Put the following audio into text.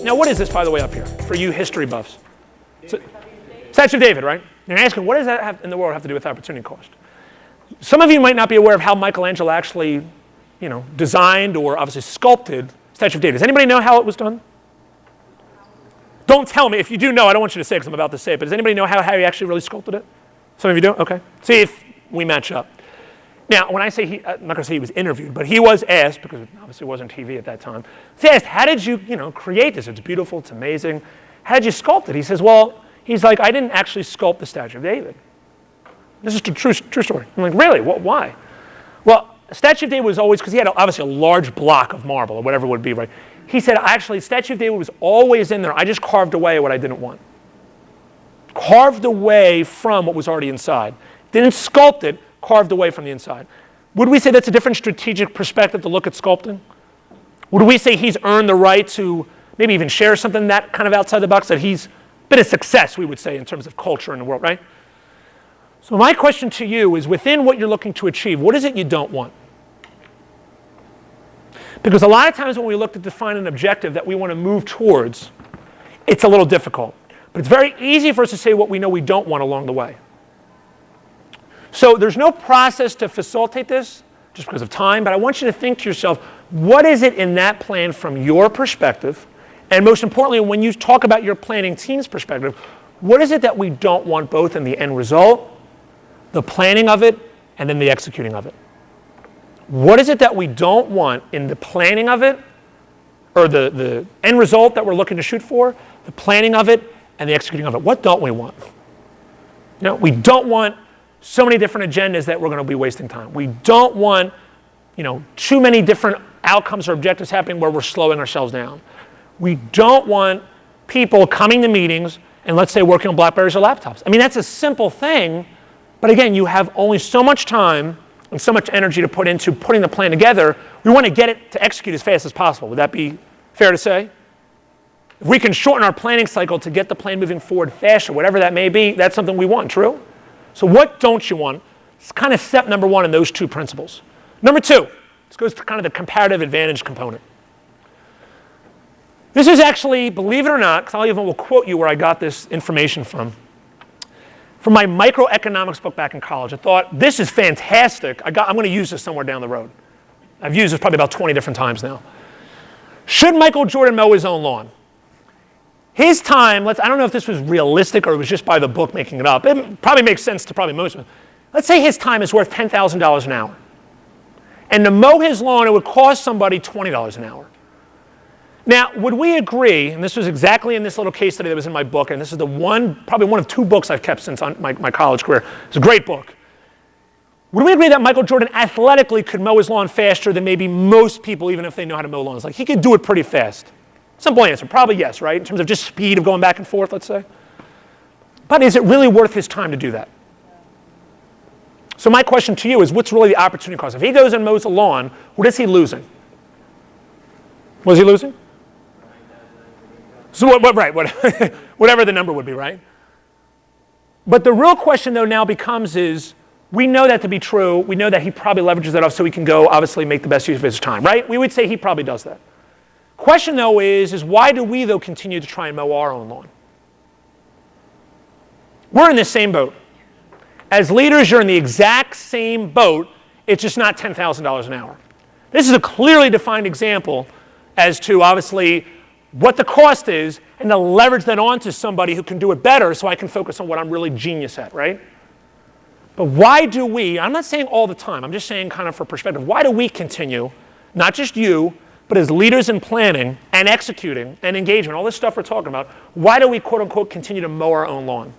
Now, what is this, by the way, up here, for you history buffs? So, Statue of David, right? And you're asking, what does that have in the world have to do with opportunity cost? Some of you might not be aware of how Michelangelo actually, designed or obviously sculpted Statue of David. Does anybody know how it was done? Don't tell me. If you do know, I don't want you to say it because I'm about to say it, but does anybody know how he actually really sculpted it? Some of you do? Okay. See if we match up. Now, when I say I'm not going to say he was interviewed, but he was asked, because obviously it wasn't TV at that time, he asked, how did you, create this? It's beautiful, it's amazing. How did you sculpt it? He says, well, he's like, I didn't actually sculpt the Statue of David. This is a true story. I'm like, really? Why? Well, Statue of David was always, because he had obviously a large block of marble or whatever it would be, right? He said, actually, Statue of David was always in there. I just carved away what I didn't want. Carved away from what was already inside. Didn't sculpt it, carved away from the inside. Would we say that's a different strategic perspective to look at sculpting? Would we say he's earned the right to maybe even share something that kind of outside the box, that he's been a success, we would say, in terms of culture in the world, right? So my question to you is, within what you're looking to achieve, what is it you don't want? Because a lot of times when we look to define an objective that we want to move towards, it's a little difficult. But it's very easy for us to say what we know we don't want along the way. So there's no process to facilitate this, just because of time, but I want you to think to yourself, what is it in that plan from your perspective? And most importantly, when you talk about your planning team's perspective, what is it that we don't want both in the end result, the planning of it, and then the executing of it? What is it that we don't want in the planning of it, or the end result that we're looking to shoot for, the planning of it, and the executing of it? What don't we want? We don't want so many different agendas that we're going to be wasting time. We don't want, too many different outcomes or objectives happening where we're slowing ourselves down. We don't want people coming to meetings and, let's say, working on BlackBerrys or laptops. I mean, that's a simple thing, but again, you have only so much time and so much energy to put into putting the plan together. We want to get it to execute as fast as possible. Would that be fair to say? If we can shorten our planning cycle to get the plan moving forward faster, whatever that may be, that's something we want, true? So what don't you want? It's kind of step number one in those two principles. Number two, this goes to kind of the comparative advantage component. This is actually, believe it or not, because I'll even will quote you where I got this information from my microeconomics book back in college. I thought, this is fantastic. I'm going to use this somewhere down the road. I've used this probably about 20 different times now. Should Michael Jordan mow his own lawn? His time, I don't know if this was realistic or it was just by the book making it up. It probably makes sense to probably most of them. Let's say his time is worth $10,000 an hour. And to mow his lawn, it would cost somebody $20 an hour. Now, would we agree, and this was exactly in this little case study that was in my book, and this is probably one of two books I've kept since my college career. It's a great book. Would we agree that Michael Jordan athletically could mow his lawn faster than maybe most people, even if they know how to mow lawns? Like, he could do it pretty fast. Simple answer, probably yes, right? In terms of just speed of going back and forth, let's say. But is it really worth his time to do that? So my question to you is, what's really the opportunity cost? If he goes and mows the lawn, what is he losing? Was he losing? So whatever the number would be, right? But the real question, though, now becomes is, we know that to be true. We know that he probably leverages that off so he can go, obviously, make the best use of his time, right? We would say he probably does that. Question, though, is why do we, though, continue to try and mow our own lawn? We're in the same boat. As leaders, you're in the exact same boat. It's just not $10,000 an hour. This is a clearly defined example as to, obviously, what the cost is and to leverage that onto somebody who can do it better so I can focus on what I'm really genius at, right? But why do we, I'm not saying all the time, I'm just saying kind of for perspective, why do we continue, not just you, but as leaders in planning and executing and engagement, all this stuff we're talking about, why do we, quote unquote, continue to mow our own lawn?